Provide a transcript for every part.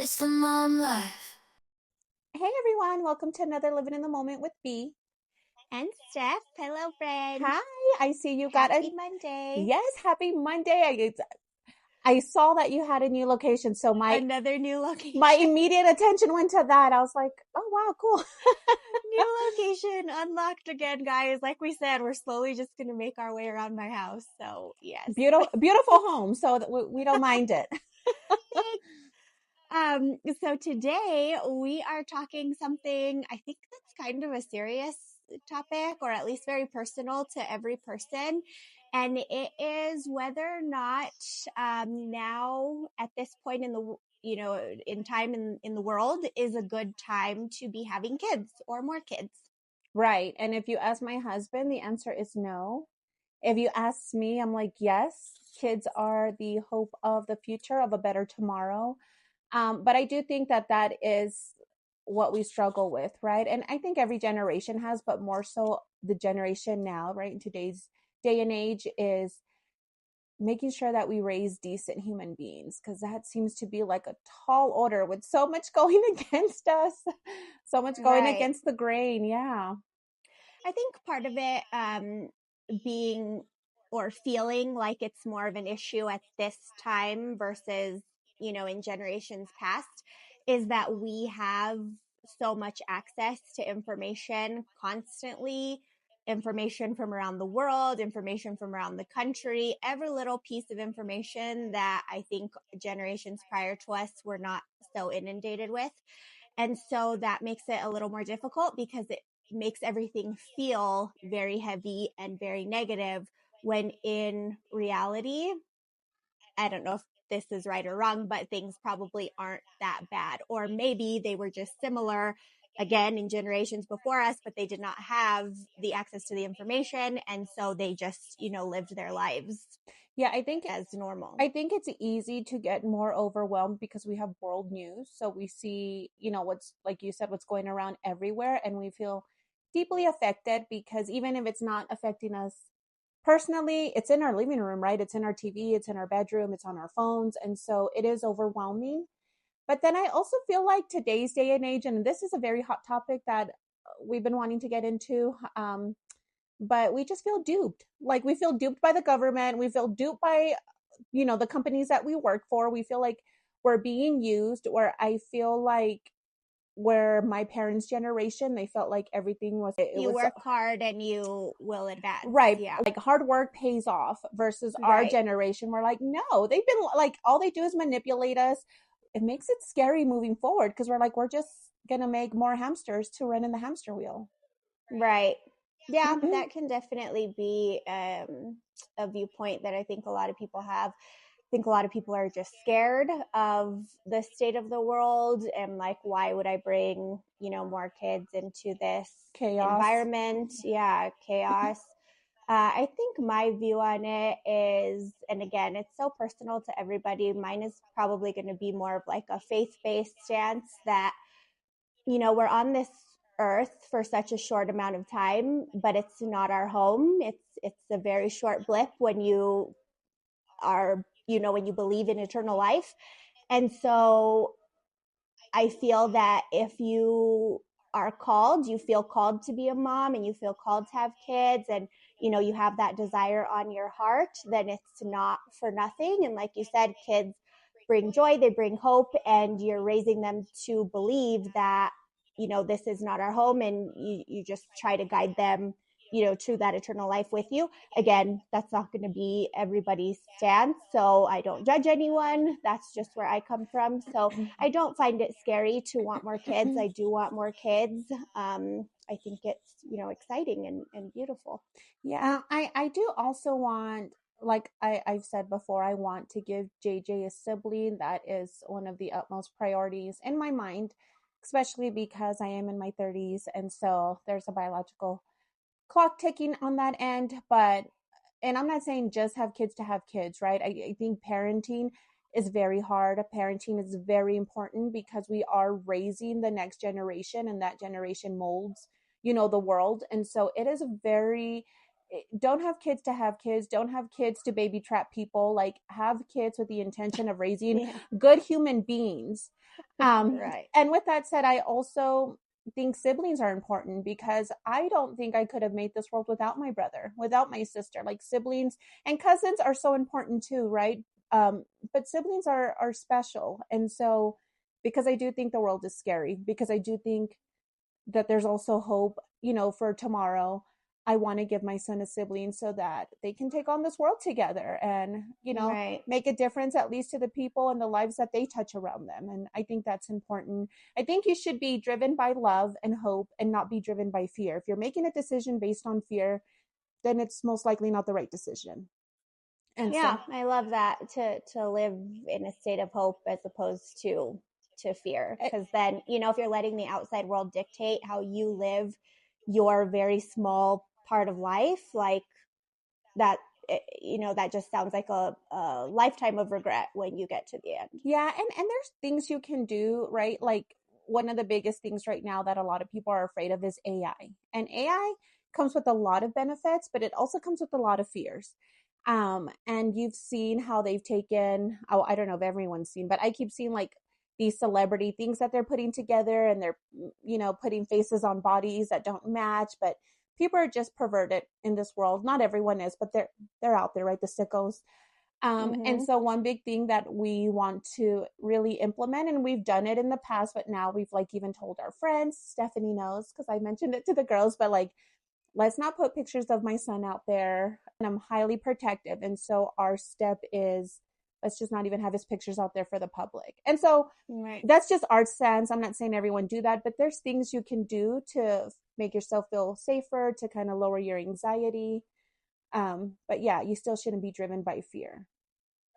It's the mom life. Hey everyone, welcome to another Living in the Moment with B. And Steph, hello friend. Hi, I see you got a Happy Monday. yes, happy Monday. I saw that you had a new location, so my Another new my location. immediate attention went to that. I was like, "Oh wow, cool." New location unlocked again, guys. Like we said, we're slowly just going to make our way around my house. So, yes. Beautiful home, so that we don't mind it. Thanks. So today we are talking something I think that's kind of a serious topic, or at least very personal to every person. And it is whether or not now at this point in the in time in the world is a good time to be having kids or more kids. Right. And if you ask my husband, the answer is no. If you ask me, I'm like, yes, kids are the hope of the future of a better tomorrow. But I do think that that is what we struggle with, right? And I think every generation has, but more so the generation now, right? In today's day and age is making sure that we raise decent human beings because that seems to be like a tall order with so much going against us, so much going Right. against the grain. Yeah. I think part of it being or feeling like it's more of an issue at this time versus, in generations past is that we have so much access to information constantly, information from around the world, information from around the country, every little piece of information that I think generations prior to us were not so inundated with. And so that makes it a little more difficult because it makes everything feel very heavy and very negative when in reality, I don't know if this is right or wrong, but things probably aren't that bad. Or maybe they were just similar again in generations before us, but they did not have the access to the information. And so they just, lived their lives Yeah, I think as normal. I think it's easy to get more overwhelmed because we have world news. So we see, what's like you said, what's going around everywhere, and we feel deeply affected because even if it's not affecting us personally, it's in our living room, right? It's in our TV, it's in our bedroom, it's on our phones. And so it is overwhelming. But then I also feel like today's day and age, and this is a very hot topic that we've been wanting to get into, but we just feel duped. Like we feel duped by the government. We feel duped by, the companies that we work for. We feel like we're being used, or I feel like where my parents' generation, they felt like everything was, it You was work hard and you will advance. right. Yeah. Like hard work pays off versus our Right. generation. We're like, no, they've been like, all they do is manipulate us. It makes it scary moving forward because we're like, we're just going to make more hamsters to run in the hamster wheel. Right. Yeah, Mm-hmm. that can definitely be a viewpoint that I think a lot of people have. I think a lot of people are just scared of the state of the world and like, why would I bring, more kids into this Chaos. environment? Yeah, chaos. I think my view on it is, and again, it's so personal to everybody. Mine is probably going to be more of like a faith based stance that we're on this earth for such a short amount of time, but it's not our home. It's a very short blip when you are, when you believe in eternal life. And so I feel that if you are called, you feel called to be a mom and you feel called to have kids and you have that desire on your heart, then it's not for nothing. And like you said, kids bring joy, they bring hope, and you're raising them to believe that this is not our home, and you just try to guide them to that eternal life with you. Again, that's not going to be everybody's stance, so I don't judge anyone. That's just where I come from. So I don't find it scary to want more kids. I do want more kids. I think it's exciting and beautiful. Yeah, I do also want, like I've said before, I want to give JJ a sibling. That is one of the utmost priorities in my mind, especially because I am in my 30s, and so there's a biological clock ticking on that end. But and I'm not saying just have kids to have kids, right? I think parenting is very hard. Parenting is very important because we are raising the next generation, and that generation molds, the world. And so it is a very don't have kids to have kids, don't have kids to baby trap people, like have kids with the intention of raising Yeah. good human beings. Right. And with that said, I also think siblings are important because I don't think I could have made this world without my brother, without my sister. Like siblings and cousins are so important too, right? But siblings are special. And so because I do think the world is scary, because I do think that there's also hope, for tomorrow. I want to give my son a sibling so that they can take on this world together and, Right. make a difference at least to the people and the lives that they touch around them. And I think that's important. I think you should be driven by love and hope and not be driven by fear. If you're making a decision based on fear, then it's most likely not the right decision. And Yeah, so, I love that, to live in a state of hope as opposed to fear, eh, because then, if you're letting the outside world dictate how you live your very small part of life, like that, that just sounds like a lifetime of regret when you get to the end. yeah, and there's things you can do, right? Like one of the biggest things right now that a lot of people are afraid of is AI. And AI comes with a lot of benefits, but it also comes with a lot of fears. And you've seen how they've taken, oh, I don't know if everyone's seen, but I keep seeing like these celebrity things that they're putting together and they're, putting faces on bodies that don't match, but people are just perverted in this world. Not everyone is, but they're out there, right? The sickos. And Mm-hmm. so one big thing that we want to really implement, and we've done it in the past, but now we've like even told our friends, Stephanie knows because I mentioned it to the girls, but like, let's not put pictures of my son out there. And I'm highly protective. And so our step is let's just not even have his pictures out there for the public. And so Right. that's just our sense. I'm not saying everyone do that, but there's things you can do to make yourself feel safer, to kind of lower your anxiety. But yeah, you still shouldn't be driven by fear.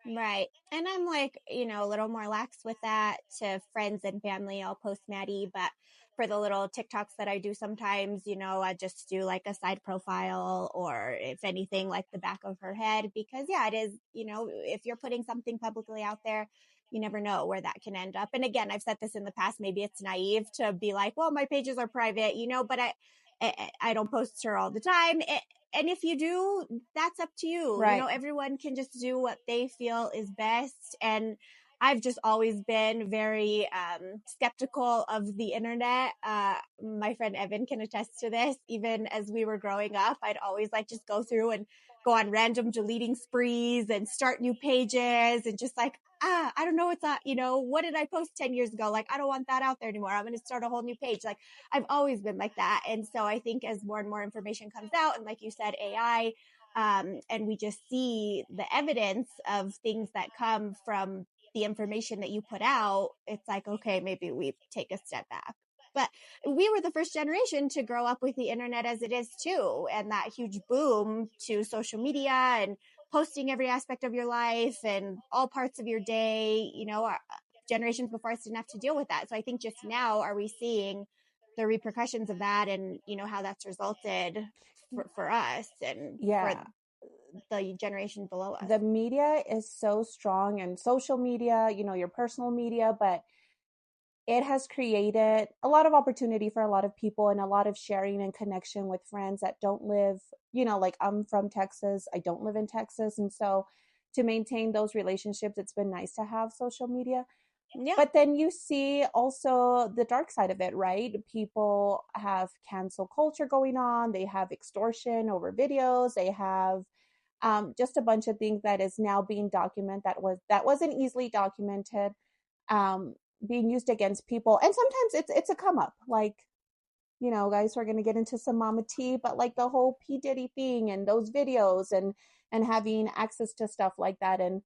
Right. And I'm like, a little more lax with that. To friends and family, I'll post Maddie, but for the little TikToks that I do sometimes, I just do like a side profile, or if anything, like the back of her head, because yeah, it is, if you're putting something publicly out there, you never know where that can end up. And again, I've said this in the past, maybe it's naive to be like, well, my pages are private, but I don't post her all the time. And if you do, that's up to you. Right. Everyone can just do what they feel is best. And I've just always been very skeptical of the internet. My friend Evan can attest to this. Even as we were growing up, I'd always like just go through and go on random deleting sprees and start new pages and just like, I don't know what's that, what did I post 10 years ago? Like, I don't want that out there anymore. I'm going to start a whole new page. Like, I've always been like that. And so I think as more and more information comes out, and like you said, AI, and we just see the evidence of things that come from the information that you put out, it's like, okay, maybe we take a step back. But we were the first generation to grow up with the internet as it is too, and that huge boom to social media and posting every aspect of your life and all parts of your day. Our generations before us didn't have to deal with that. So I think just now are we seeing the repercussions of that, and how that's resulted for us and for Yeah. the generation below us. The media is so strong, and social media, your personal media, but it has created a lot of opportunity for a lot of people and a lot of sharing and connection with friends that don't live, like I'm from Texas, I don't live in Texas. And so to maintain those relationships, it's been nice to have social media. Yeah. But then you see also the dark side of it, right? People have cancel culture going on, they have extortion over videos, they have just a bunch of things that is now being documented that wasn't easily documented, um, being used against people. And sometimes it's a come up, like, guys, we're going to get into some mama tea, but like the whole P Diddy thing and those videos and having access to stuff like that. And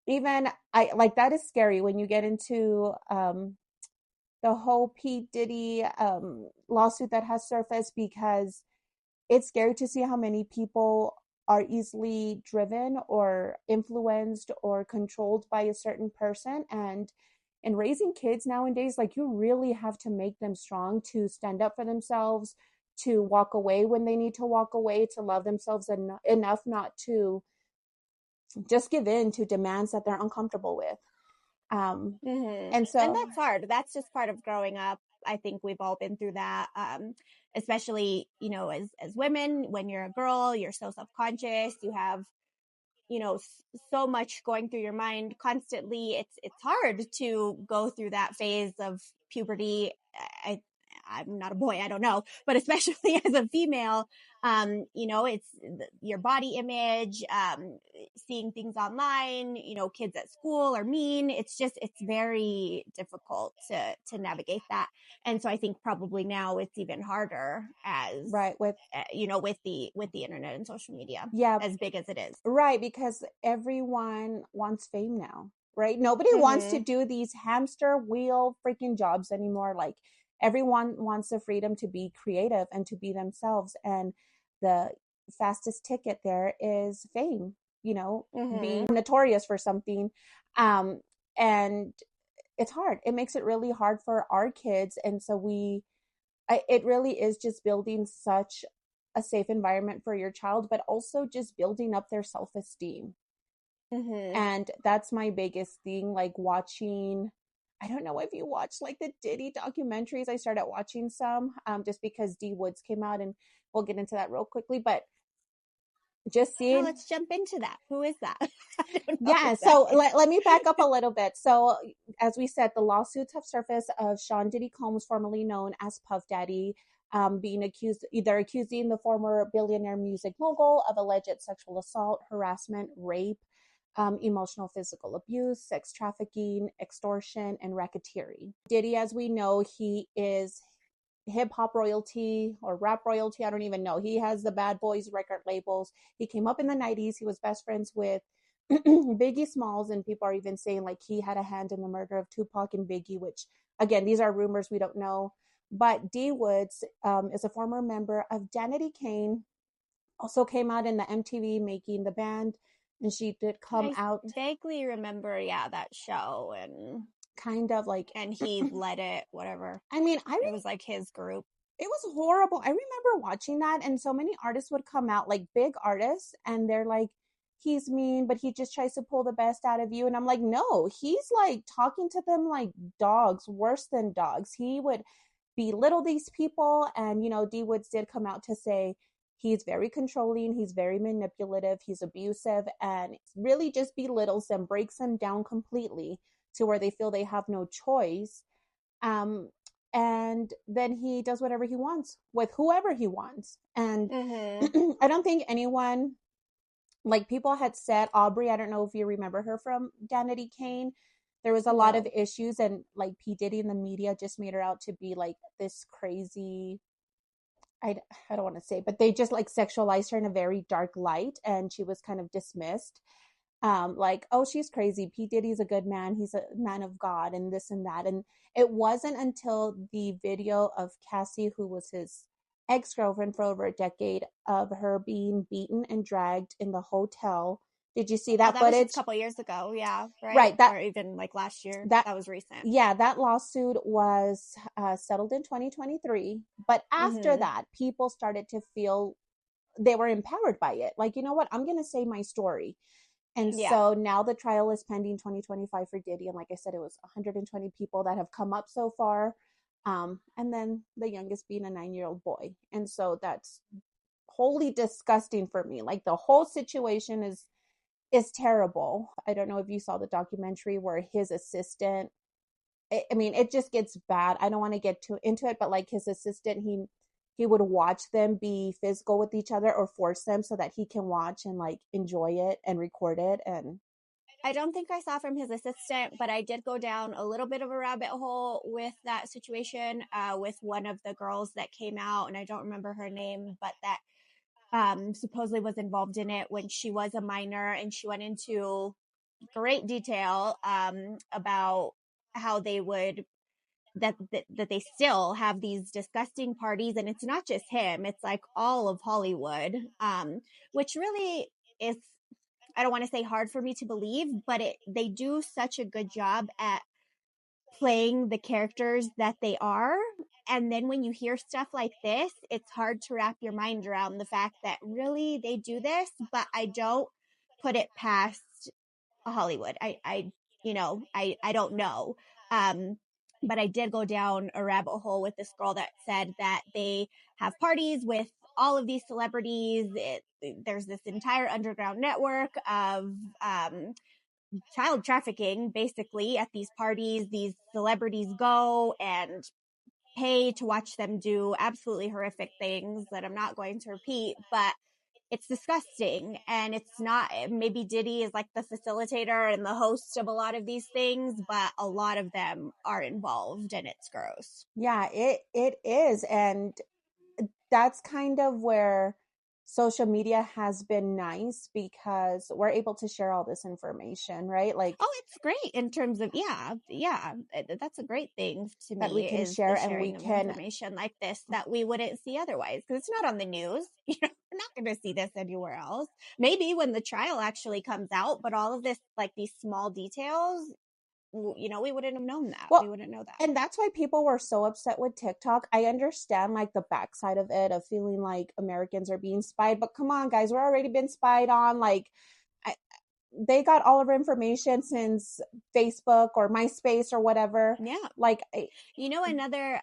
even I like that is scary when you get into the whole P Diddy lawsuit that has surfaced, because it's scary to see how many people are easily driven or influenced or controlled by a certain person. And in raising kids nowadays, like, you really have to make them strong to stand up for themselves, to walk away when they need to walk away, to love themselves enough not to just give in to demands that they're uncomfortable with. um Mm-hmm. and And so that's hard. That's just part of growing up. I think we've all been through that. especially, as women, when you're a girl, you're so self-conscious, you have, so much going through your mind constantly. It's hard to go through that phase of puberty. I, I'm not a boy, I don't know, but especially as a female, it's your body image, seeing things online, kids at school are mean. It's very difficult to navigate that. And so I think probably now it's even harder as, Right. with the internet and social media, Yeah. as big as it is. Right. Because everyone wants fame now, right? Nobody wants to Mm-hmm. do these hamster wheel freaking jobs anymore. Like everyone wants the freedom to be creative and to be themselves. And the fastest ticket there is fame, being Mm-hmm. notorious for something. And it's hard. It makes it really hard for our kids. And so it really is just building such a safe environment for your child, but also just building up their self-esteem. Mm-hmm. And that's my biggest thing. Like watching, I don't know if you watch like the Diddy documentaries. I started watching some just because D Woods came out, and we'll get into that real quickly. But just No, seeing, let's jump into that. Who is that? I don't know who yeah, that so is. let me back up a little bit. So, as we said, the lawsuits have surfaced of Sean Diddy Combs, formerly known as Puff Daddy, being accused, either accusing the former billionaire music mogul of alleged sexual assault, harassment, rape, emotional physical abuse, sex trafficking, extortion, and racketeering. Diddy, as we know, he is hip hop royalty or rap royalty. I don't even know. He has the Bad Boys record labels. He came up in the 90s. He was best friends with Biggie Smalls, and people are even saying like he had a hand in the murder of Tupac and Biggie, which again, these are rumors, we don't know. But D Woods is a former member of Danity Kane, also came out in the MTV making the band, and she did come I out vaguely remember, yeah, that show, kind of like, and he led it, whatever. I mean, It was like his group. it was horrible. I remember watching that, and so many artists would come out, like big artists, and they're like, he's mean, but he just tries to pull the best out of you. And I'm like, no, he's like talking to them like dogs, worse than dogs. He would belittle these people. And, D Woods did come out to say he's very controlling, he's very manipulative, he's abusive, and really just belittles them, breaks them down completely to where they feel they have no choice. Um, and then he does whatever he wants with whoever he wants. And Mm-hmm. I don't think anyone, like people had said, Aubrey, I don't know if you remember her from Danity Kane. There was a lot of No. issues, and like P. Diddy and the media just made her out to be like this crazy. I don't want to say, but they just like sexualized her in a very dark light, and she was kind of dismissed. Like, oh, she's crazy. P. Diddy's a good man. He's a man of God, and this and that. And it wasn't until the video of Cassie, who was his ex-girlfriend for over a decade, of her being beaten and dragged in the hotel. Did you see Oh, that that was just a footage? couple years ago. Yeah, right? Right. That Or even like last year. that That was recent. yeah, that lawsuit was settled in 2023. But after Mm-hmm. that, people started to feel they were empowered by it. Like, you know what? I'm going to say my story. And Yeah. so now the trial is pending 2025 for Diddy. And like I said, it was 120 people that have come up so far. And then the youngest being a 9-year-old boy. And so that's wholly disgusting for me. Like the whole situation is terrible. I don't know if you saw the documentary where his assistant, I mean, it just gets bad. I don't want to get too into it, but like his assistant, he would watch them be physical with each other or force them so that he can watch and like enjoy it and record it. And I don't think I saw from his assistant, but I did go down a little bit of a rabbit hole with that situation, with one of the girls that came out, and I don't remember her name, but that supposedly was involved in it when she was a minor, and she went into great detail about how they would that they still have these disgusting parties, and it's not just him, it's like all of Hollywood, which really is, I don't want to say hard for me to believe, but they do such a good job at playing the characters that they are. And then when you hear stuff like this, it's hard to wrap your mind around the fact that really they do this, but I don't put it past Hollywood. I don't know. Um, but I did go down a rabbit hole with this girl that said that they have parties with all of these celebrities. There's this entire underground network of child trafficking, basically, at these parties. These celebrities go and pay to watch them do absolutely horrific things that I'm not going to repeat, but it's disgusting. And it's not, maybe Diddy is like the facilitator and the host of a lot of these things, but a lot of them are involved and it's gross. Yeah, it is. And that's kind of where social media has been nice because we're able to share all this information, right? Like, Oh, it's great in terms of, yeah, that's a great thing to that we me, can is share the and we sharing of can, information like this that we wouldn't see otherwise, because it's not on the news. We're not going to see this anywhere else. Maybe when the trial actually comes out, but all of this, like these small details, we wouldn't have known that. We well, wouldn't know that. and that's why people were so upset with TikTok. I understand like the backside of it, of feeling like Americans are being spied, but come on, guys, we're already been spied on. Like, I, they got all of our information since Facebook or MySpace or whatever. Yeah. Like, Another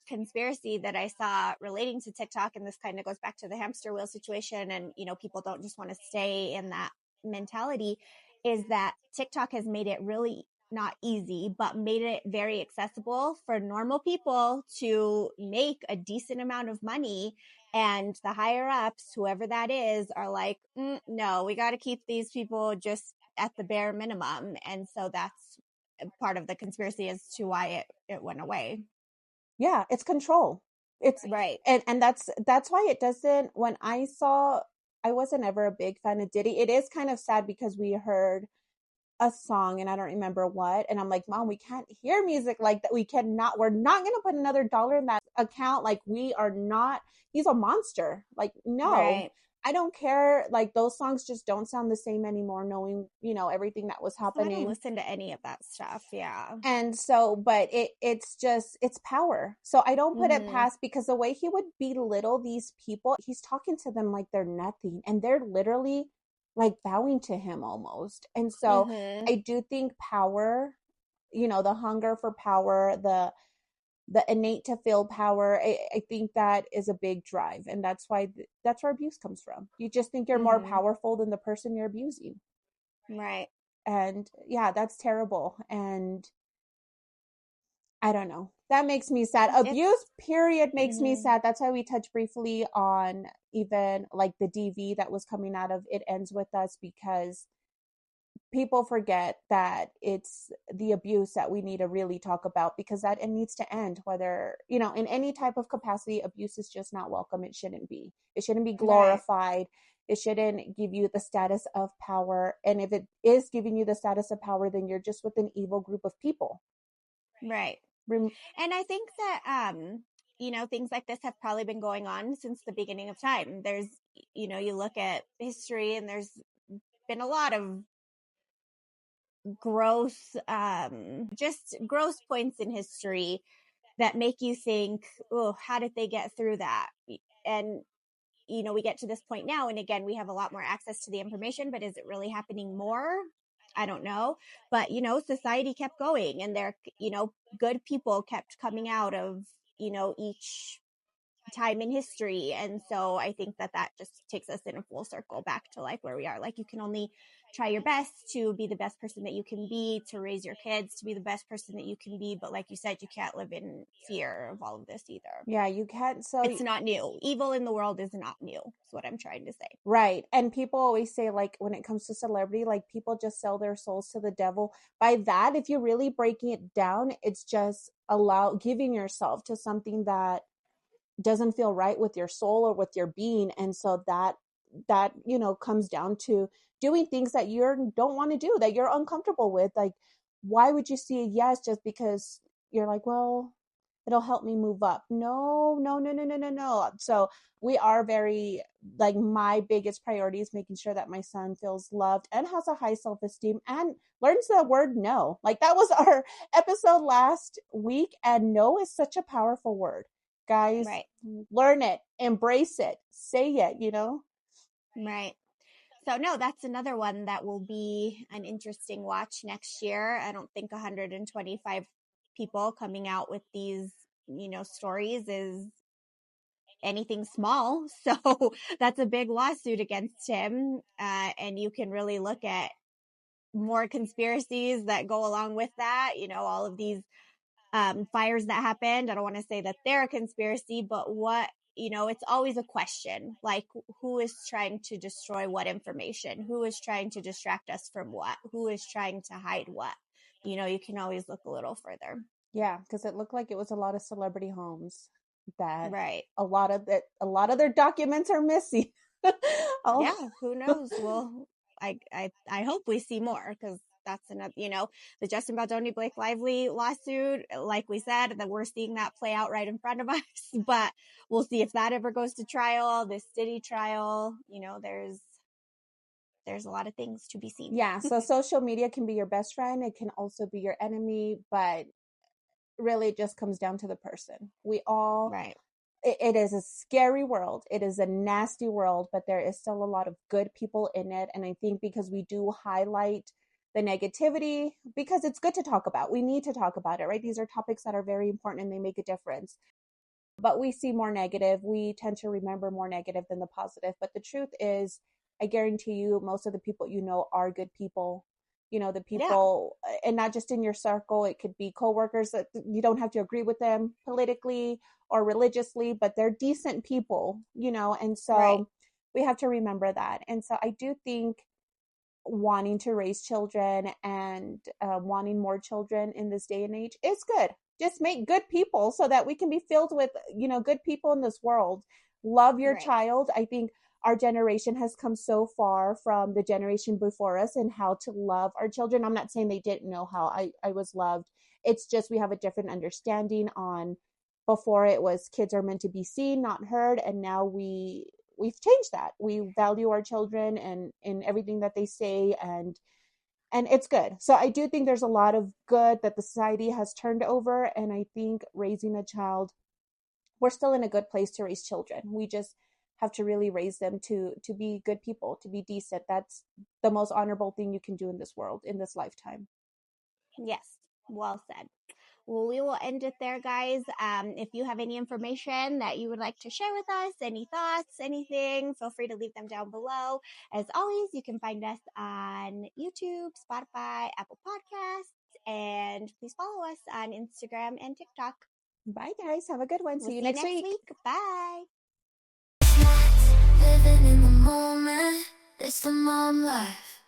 conspiracy that I saw relating to TikTok, and this kind of goes back to the hamster wheel situation, and people don't just want to stay in that mentality, is that TikTok has made it really not easy, but made it very accessible for normal people to make a decent amount of money. And the higher ups, whoever that is, are like, no, we got to keep these people just at the bare minimum. And so that's part of the conspiracy as to why it went away. yeah, it's control. It's Right. and that's why it doesn't. When I saw, I wasn't ever a big fan of Diddy. It is kind of sad because we heard a song and I don't remember what, and I'm like, Mom, we can't hear music like that. We're not gonna put another dollar in that account. Like, we are not, he's a monster. Like, no, Right. I don't care. Like, those songs just don't sound the same anymore, knowing, everything that was So I don't happening. listen to any of that stuff. Yeah. And so, but it's just, it's power. So I don't put it Mm-hmm. past, because the way he would belittle these people, he's talking to them like they're nothing, and they're literally like bowing to him almost. And so Mm-hmm. I do think power, the hunger for power, the innate to feel power, I think that is a big drive, and that's where abuse comes from. You just think you're more Mm-hmm. powerful than the person you're abusing. Right. And yeah, that's terrible. And I don't know. That makes me sad. Abuse, It's period, makes me mm-hmm. sad. That's why we touched briefly on even like the DV that was coming out of It Ends With Us, because people forget that it's the abuse that we need to really talk about, because that it needs to end. Whether, in any type of capacity, abuse is just not welcome. It shouldn't be. It shouldn't be Right. glorified. It shouldn't give you the status of power. And if it is giving you the status of power, then you're just with an evil group of people. Right. Rem- And I think that things like this have probably been going on since the beginning of time. There's you look at history, and there's been a lot of gross just gross points in history that make you think, oh, how did they get through that? And we get to this point now, and again, we have a lot more access to the information, but is it really happening more? I don't know. But society kept going, and there good people kept coming out of each time in history. And so I think that just takes us in a full circle back to like where we are. Like, you can only try your best to be the best person that you can be, to raise your kids to be the best person that you can be, but like you said, you can't live in fear of all of this either. yeah, you can't. It's not new. Evil in the world is not new, is what I'm trying to say. Right. And people always say, like, when it comes to celebrity, like, people just sell their souls to the devil. By that, if you're really breaking it down, it's just giving yourself to something that doesn't feel right with your soul or with your being. And so that comes down to doing things that you don't want to do, that you're uncomfortable with. Like, why would you see a yes just because you're like, well, it'll help me move up? No, no, no, no, no, no, no. So we are very, like, my biggest priority is making sure that my son feels loved and has a high self-esteem and learns the word no. Like, that was our episode last week, and no is such a powerful word. Guys, Right. learn it, embrace it, say it. Right. So no, that's another one that will be an interesting watch next year. I don't think 125 people coming out with these, stories is anything small. So that's a big lawsuit against him. And you can really look at more conspiracies that go along with that, all of these fires that happened. I don't want to say that they're a conspiracy, but it's always a question, like who is trying to destroy what information, who is trying to distract us from what, who is trying to hide what. You can always look a little further. Yeah, because it looked like it was a lot of celebrity homes that Right. a lot of their documents are missing. Oh, Yeah, who knows? Well, I hope we see more, because that's another, the Justin Baldoni Blake Lively lawsuit, like we said, that we're seeing that play out right in front of us. But we'll see if that ever goes to trial. This Diddy trial, there's a lot of things to be seen. yeah. So social media can be your best friend. It can also be your enemy, but really it just comes down to the person. We all Right. it is a scary world. It is a nasty world, but there is still a lot of good people in it. And I think because we do highlight the negativity, because it's good to talk about, we need to talk about it, right? These are topics that are very important and they make a difference. But we see more negative. We tend to remember more negative than the positive. But the truth is, I guarantee you, most of the people you know are good people. The Yeah. people, and not just in your circle, it could be coworkers that you don't have to agree with them politically or religiously, but they're decent people, and Right. so we have to remember that. And so I do think wanting to raise children and wanting more children in this day and age is good. Just make good people so that we can be filled with, good people in this world. Love your Right. child. I think our generation has come so far from the generation before us and how to love our children. I'm not saying they didn't know how I was loved. It's just we have a different understanding on before it was kids are meant to be seen, not heard, and now we've changed that. We value our children and in everything that they say, and it's good. So I do think there's a lot of good that the society has turned over, and I think raising a child, we're still in a good place to raise children. We just have to really raise them to be good people, to be decent. That's the most honorable thing you can do in this world, in this lifetime. Yes. Well said. Well, we will end it there, guys. If you have any information that you would like to share with us, any thoughts, anything, feel free to leave them down below. As always, you can find us on YouTube, Spotify, Apple Podcasts, and please follow us on Instagram and TikTok. Bye, guys. Have a good one. We'll See you see you next next week. week. Bye. Living in the moment, it's the mom life.